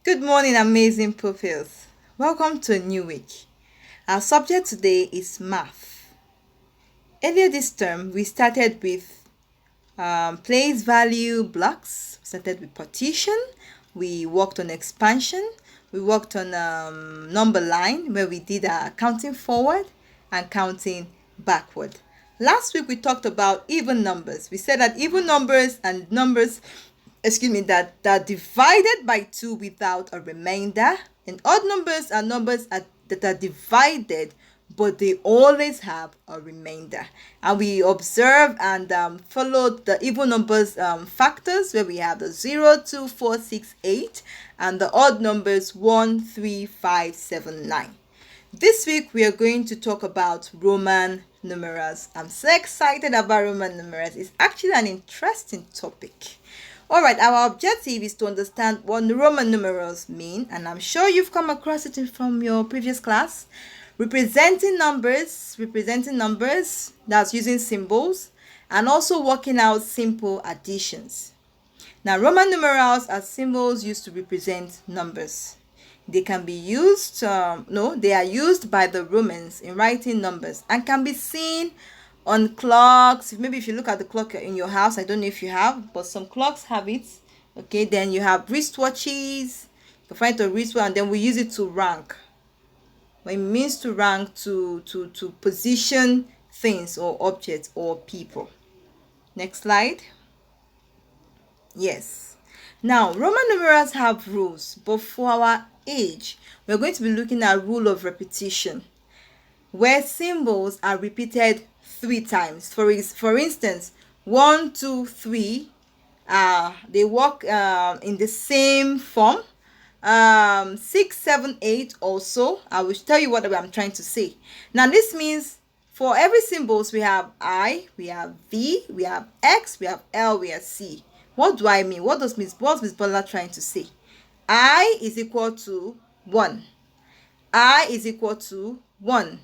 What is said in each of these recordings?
Good morning, amazing pupils. Welcome to a new week. Our subject today is math. Earlier this term, we started with place value blocks, we started with partition, we worked on expansion, we worked on number line where we did counting forward and counting backward. Last week we talked about even numbers. We said that even numbers and numbers that divided by 2 without a remainder, and odd numbers are numbers that are divided but they always have a remainder. And we observe and followed the even numbers factors where we have the 0, 2, 4, 6, 8, and the odd numbers 1, 3, 5, 7, 9. This week we are going to talk about Roman numerals. I'm so excited about Roman numerals. It's actually an interesting topic. Alright, our objective is to understand what Roman numerals mean, and I'm sure you've come across it from your previous class. Representing numbers, that's using symbols, and also working out simple additions. Now, Roman numerals are symbols used to represent numbers. They can be used, they are used by the Romans in writing numbers and can be seen on clocks. Maybe if you look at the clock in your house, I don't know if you have, but some clocks have it. Okay, then you have wristwatches. You can find a wristwatch, and then we use it to rank. When it means to rank, to position things or objects or people. Next slide. Yes. Now, Roman numerals have rules, but for our age, we're going to be looking at rule of repetition, where symbols are repeated 3 times. For instance, 1, 2, 3, they work in the same form. 6, 7, 8 also. I will tell you what I'm trying to say. Now, this means for every symbols, we have I, we have V, we have X, we have L, we have C. What do I mean? What's Miss Bola trying to say? I is equal to 1. I is equal to 1.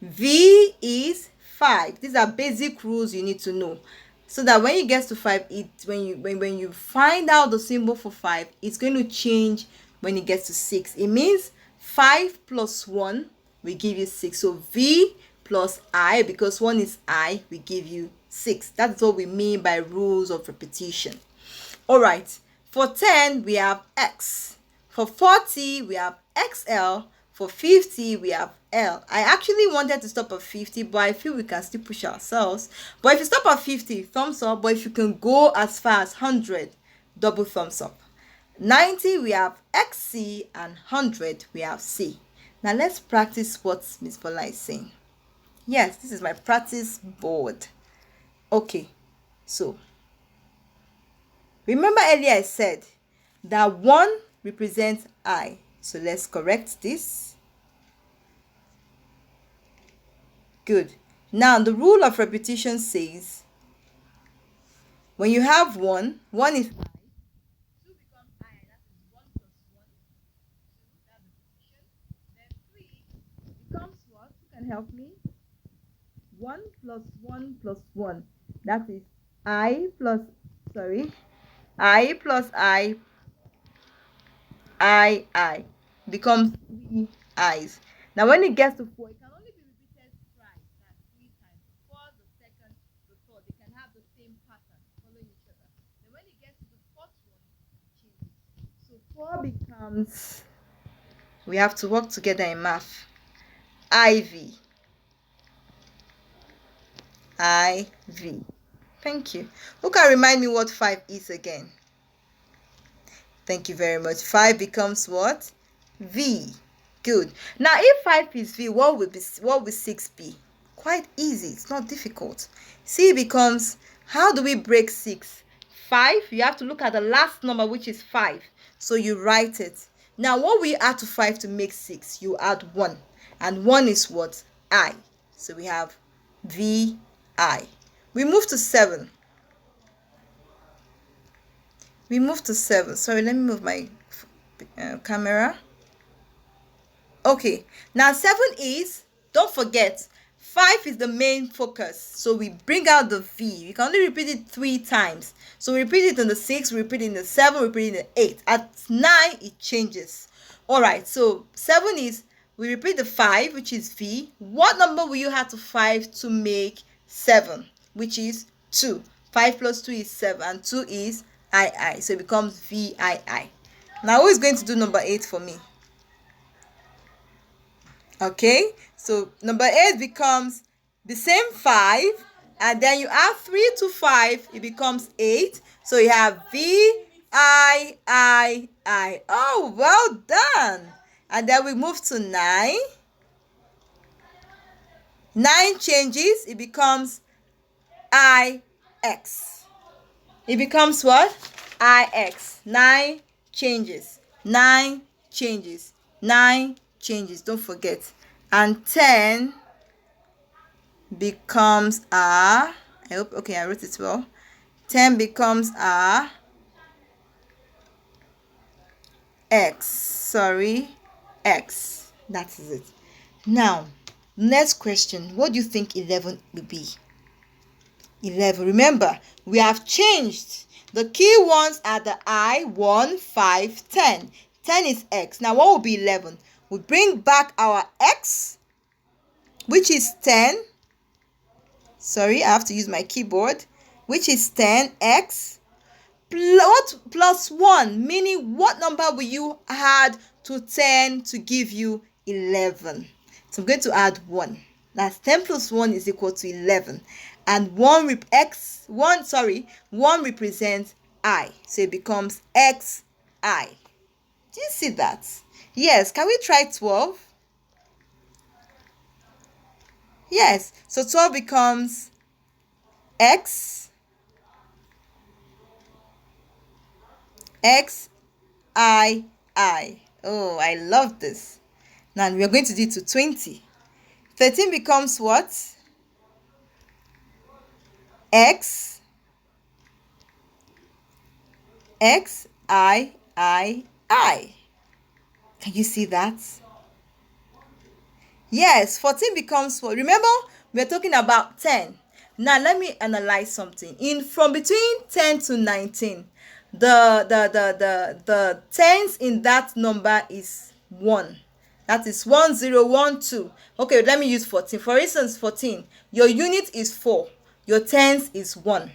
V is 5. These are basic rules you need to know, so that when you get to 5, when you find out the symbol for 5, it's going to change when it gets to 6. It means 5 plus 1 will give you 6. So V plus I, because 1 is I, will give you 6. That's what we mean by rules of repetition. All right. For 10, we have X. For 40, we have XL. For 50, we have L. I actually wanted to stop at 50, but I feel we can still push ourselves. But if you stop at 50, thumbs up. But if you can go as far as 100, double thumbs up. 90, we have XC, and 100, we have C. Now let's practice what Miss Bola is saying. Yes, this is my practice board. Okay, so remember earlier I said that 1 represents I. So let's correct this. Good. Now the rule of repetition says when you have 1, 1 is I. 2 becomes I, and that is 1 plus 1. 2, that's repetition. Then 3 becomes what? Who can help me? 1 plus 1 plus 1. That is I plus I becomes 3 I's. Now when it gets to 4, it can only be repeated thrice. That's 3 times. Before the second, the third, they can have the same pattern following each other. Then when it gets to the fourth one, it changes. So 4 becomes, we have to work together in math. IV. Thank you. Who can remind me what 5 is again? Thank you very much. 5 becomes what? V. Good. Now, if 5 is V, what will 6 be? Quite easy. It's not difficult. C becomes, how do we break 6? 5, you have to look at the last number, which is 5. So you write it. Now, what will you add to 5 to make 6? You add 1. And 1 is what? I. So we have VI. We move to 7. Sorry, let me move my camera. Okay, now 7 is, don't forget, 5 is the main focus, so we bring out the V. We can only repeat it 3 times. So we repeat it in the 6, we repeat it in the 7, we repeat it in the 8. At 9, it changes. Alright, so 7 is, we repeat the 5, which is V. What number will you add to 5 to make 7, which is 2? 5 plus 2 is 7, and 2 is II. So it becomes VII. Now, who is going to do number 8 for me? Okay, so number 8 becomes the same 5, and then you add 3 to 5, it becomes 8. So you have VIII. Oh, well done. And then we move to 9. 9 changes, it becomes IX. It becomes what? IX. 9 changes. 9 changes. 9 changes. Don't forget. And 10 becomes R. I hope, okay, I wrote it well. 10 becomes R. X. Sorry. X. That is it. Now, next question. What do you think 11 will be? 11. Remember, we have changed. The key ones are the I, 1, 5, 10. 10 is X. Now, what will be 11? We bring back our X, which is 10. Sorry, I have to use my keyboard. Which is 10X plus 1, meaning what number will you add to 10 to give you 11? So I'm going to add 1. That's 10 plus 1 is equal to 11. And 1 represents I. So it becomes XI. Do you see that? Yes. Can we try 12? Yes. So 12 becomes X. XII. Oh, I love this. Now we are going to do it to 20. 13 becomes what? X. XIII. Can you see that? Yes, 14 becomes what? Remember, we're talking about 10. Now let me analyze something. From between 10 to 19, the tens in that number is 1. That is 1, 0, 1, 2. Okay, let me use 14. For instance, 14, your unit is 4. Your tens is 1.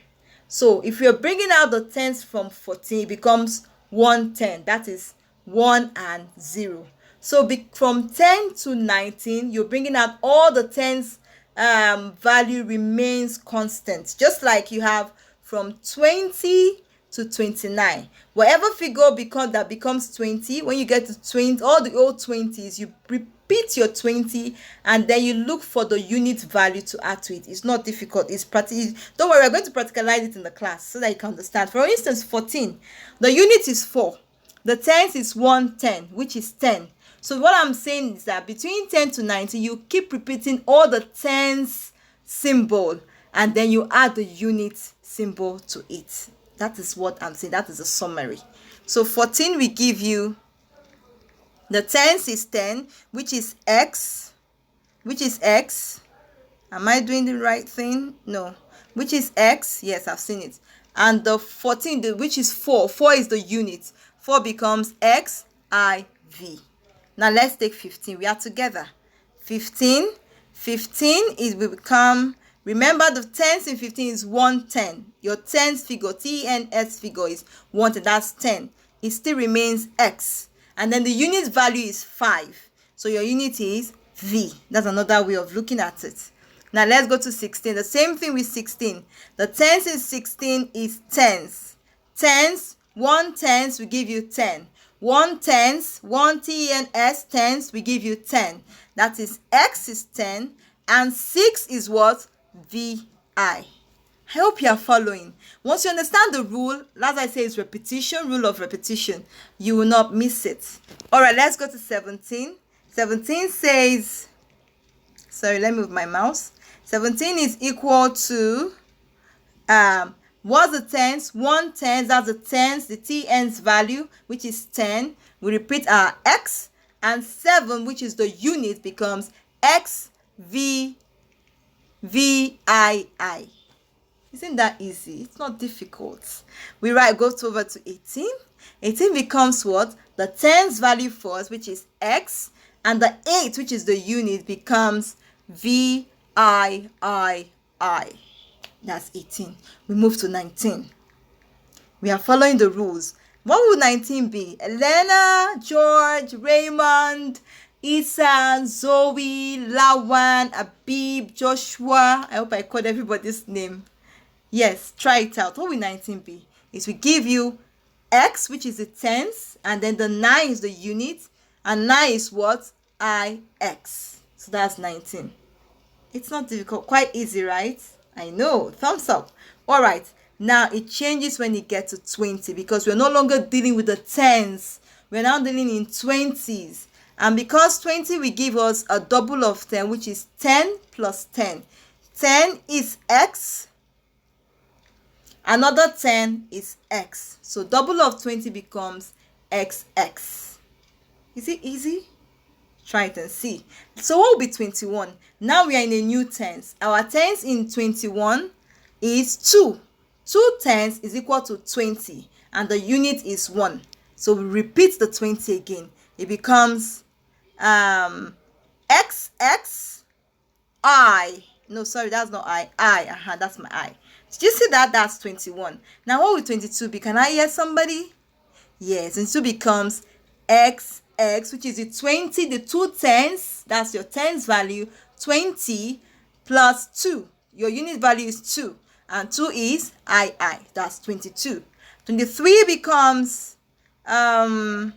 So if you're bringing out the tens from 14, it becomes 110. That is 1 and 0. So from 10 to 19, you're bringing out all the tens, value remains constant. Just like you have from 20 to 29. Whatever figure becomes 20, when you get to 20, all the old 20s, you repeat your 20 and then you look for the unit value to add to it. It's not difficult. It's practical. Don't worry, we're going to practicalize it in the class so that you can understand. For instance, 14, the unit is 4. The tens is 110, which is 10. So what I'm saying is that between 10 to 19, you keep repeating all the tens symbol and then you add the unit symbol to it. That is what I'm saying. That is a summary. So 14 will give you, the tens is 10, which is X. Which is X. Am I doing the right thing? No. Which is X. Yes, I've seen it. And the 14, which is 4. 4 is the unit. 4 becomes XIV. Now let's take 15. We are together. 15 is will become, remember the tens in 15 is 110. Your tens figure, TENS figure is 110. That's 10. It still remains X. And then the unit value is 5. So your unit is V. That's another way of looking at it. Now let's go to 16. The same thing with 16. The tens in 16 is tens. Tens, 1 tens will give you 10. 1 tens, 1 TENS tens will give you 10. That is X is 10 and 6 is what? VI. I hope you are following. Once you understand the rule, as I say, it's repetition, rule of repetition. You will not miss it. All right, let's go to 17. 17 says, sorry, let me move my mouse. 17 is equal to, what's the tens? 1 tens, that's the tens, the TN's value, which is 10. We repeat our X, and 7, which is the unit, becomes XVI. VII. Isn't that easy? It's not difficult. We go over to 18. 18 becomes what? The tens value first, which is x, and the 8, which is the unit, becomes VIII. That's 18. We move to 19. We are following the rules. What would 19 be? Elena, George, Raymond, Ethan, Zoe, Lawan, Abib, Joshua. I hope I called everybody's name. Yes, try it out. What will 19 be? Is we give you x, which is the tens, and then the 9 is the unit, and 9 is what? IX. So that's 19. It's not difficult. Quite easy, right? I know. Thumbs up. All right. Now it changes when you get to 20 because we're no longer dealing with the tens. We're now dealing in 20s. And because 20 will give us a double of 10, which is 10 plus 10. 10 is x. Another 10 is x. So double of 20 becomes xx. Is it easy? Try it and see. So what will be 21? Now we are in a new tens. Our tens in 21 is 2. 2 tens is equal to 20. And the unit is 1. So we repeat the 20 again. It becomes xx I. No, sorry, that's not I. That's my I. Did you see that? That's 21. Now what will 22 be? Can I hear somebody? Yes, and 2 becomes xx, which is the 20, the 2 tens. That's your tens value. 20 plus 2. Your unit value is 2. And 2 is I. That's 22. 23 becomes xx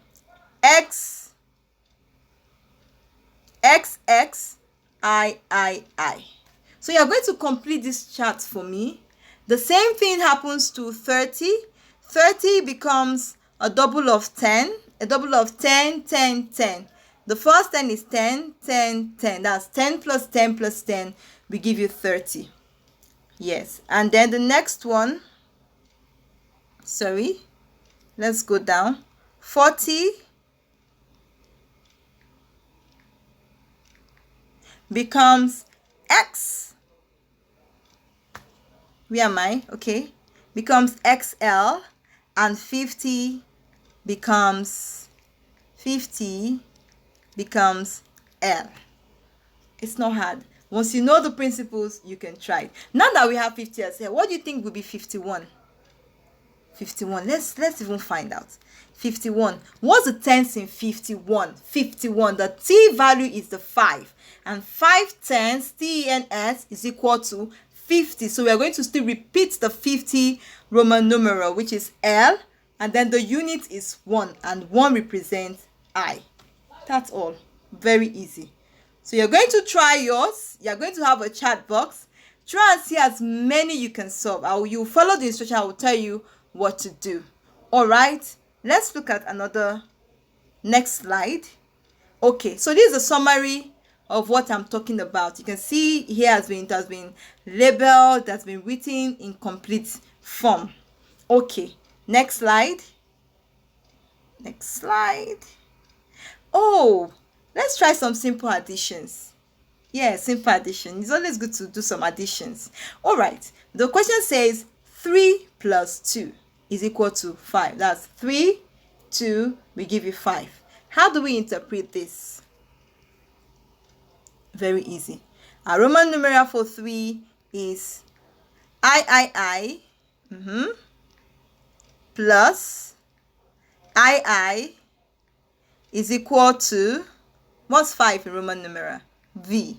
I. So you're going to complete this chart for me. The same thing happens to 30. 30 becomes a double of 10. A double of 10, 10, 10. The first 10 is 10, 10, 10. That's 10 plus 10 plus 10. We give you 30. Yes. And then the next one. Sorry. Let's go down. 40 becomes x. Where am I? Okay. Becomes XL. And 50 becomes L. It's not hard. Once you know the principles, you can try it. Now that we have 50 as here, what do you think will be 51? 51. Let's even find out. 51. What's the tens in 51? 51. The t value is the 5. And 5 tens, TENS, is equal to 50. So we are going to still repeat the 50 Roman numeral, which is L. And then the unit is 1. And 1 represents I. That's all. Very easy. So you're going to try yours. You're going to have a chat box. Try and see as many you can solve. You follow the instruction. I will tell you what to do. All right. Let's look at another next slide. Okay. So this is a summary of what I'm talking about. You can see here it has been labeled, that's been written in complete form. Okay. Next slide. Next slide. Oh, let's try some simple additions. Yeah, simple addition. It's always good to do some additions. All right. The question says 3 plus 2 is equal to 5. That's 3, 2, we give you 5. How do we interpret this? Very easy. Our Roman numeral for 3 is I, plus I is equal to, what's 5 in Roman numeral? V.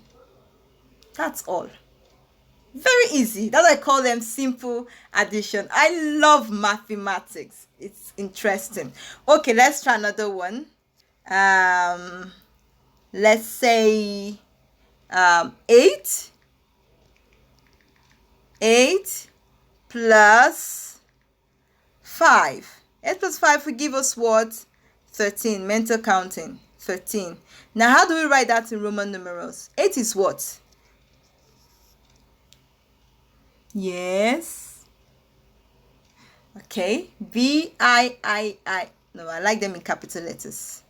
That's all. Very easy. That's why I call them simple addition. I love mathematics. It's interesting. Okay, let's try another one. Let's say 8 plus 5. 8 plus 5 will give us what? 13. Mental counting. 13. Now, how do we write that in Roman numerals? 8 is what? Yes. Okay. V-I-I-I. No, I like them in capital letters.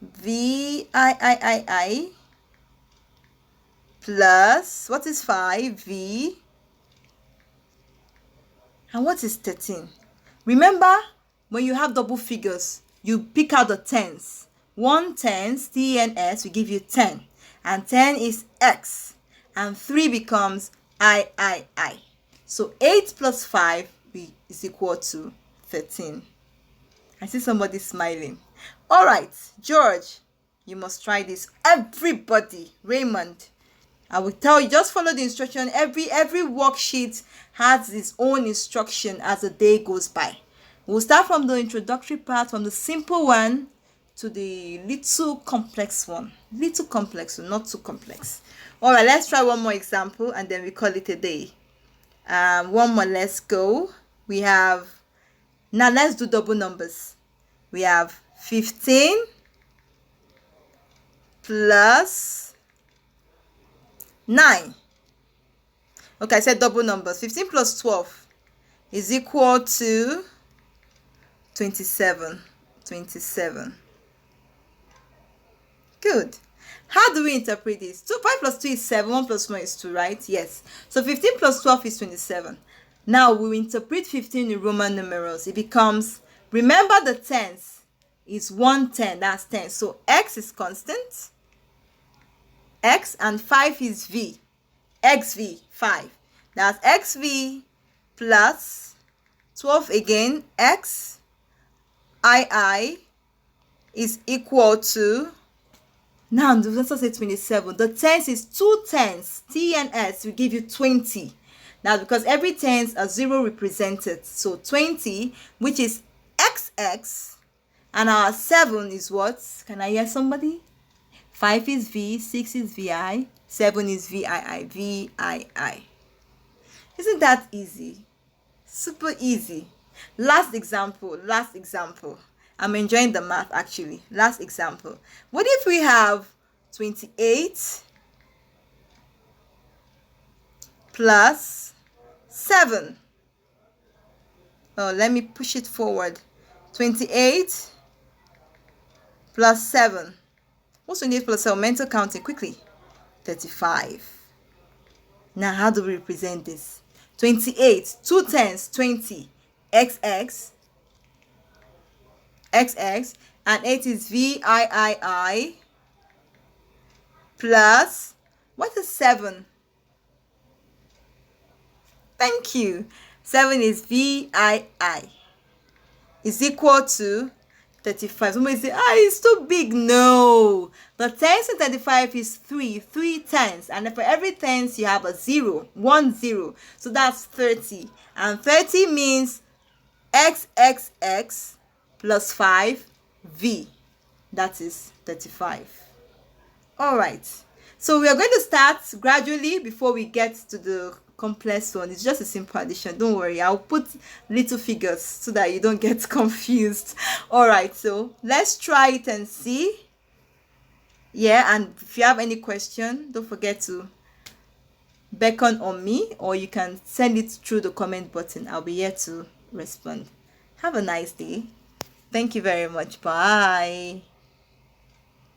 V-I-I-I-I. plus, what is 5? V. And what is 13? Remember, when you have double figures, you pick out the tens. 1 tens, T-E-N-S, will give you 10. And 10 is X. And 3 becomes I. So 8 plus 5 is equal to 13. I see somebody smiling. All right, George, you must try this. Everybody, Raymond, I will tell you, just follow the instruction. Every worksheet has its own instruction as the day goes by. We'll start from the introductory part, from the simple one to the little complex one. Little complex, so not too complex. All right, let's try one more example and then we call it a day. One more, let's go. We have, now let's do double numbers. We have 15 plus 9. Okay, I said double numbers. 15 plus 12 is equal to 27. 27. Good. How do we interpret this? 5 plus 2 is 7. 1 plus 1 is 2, right? Yes. So 15 plus 12 is 27. Now we will interpret 15 in Roman numerals. It becomes, remember the tens is 110. That's 10. So X is constant. X and 5 is V. XV, 5. That's XV plus 12 again. X II is equal to, now let's say 27. The tens is 2 tens. T and S will give you 20. Now because every tens are 0 represented. So 20, which is XX, and our 7 is what? Can I hear somebody? 5 is V, 6 is VI, 7 is VII, VII. Isn't that easy? Super easy. Last example. I'm enjoying the math actually. Last example. What if we have 28 plus 7? Oh, let me push it forward. 28 plus 7. What's 28 plus 7? Mental counting quickly. 35. Now, how do we represent this? 28, 2 tens, 20, XX, and 8 is VII, plus, what is 7? Thank you. 7 is VII, is equal to 35. Somebody say, it's too big. No. The tens in 35 is 3 tens. And for every tens, you have a 0. 1 0. So that's 30. And 30 means XXX plus 5 V. That is 35. All right. So we are going to start gradually before we get to the complex one. It's just a simple addition. Don't worry, I'll put little figures so that you don't get confused. All right, so let's try it and see. Yeah, and if you have any question, don't forget to beckon on me, or you can send it through the comment button. I'll be here to respond. Have a nice day. Thank you very much. Bye.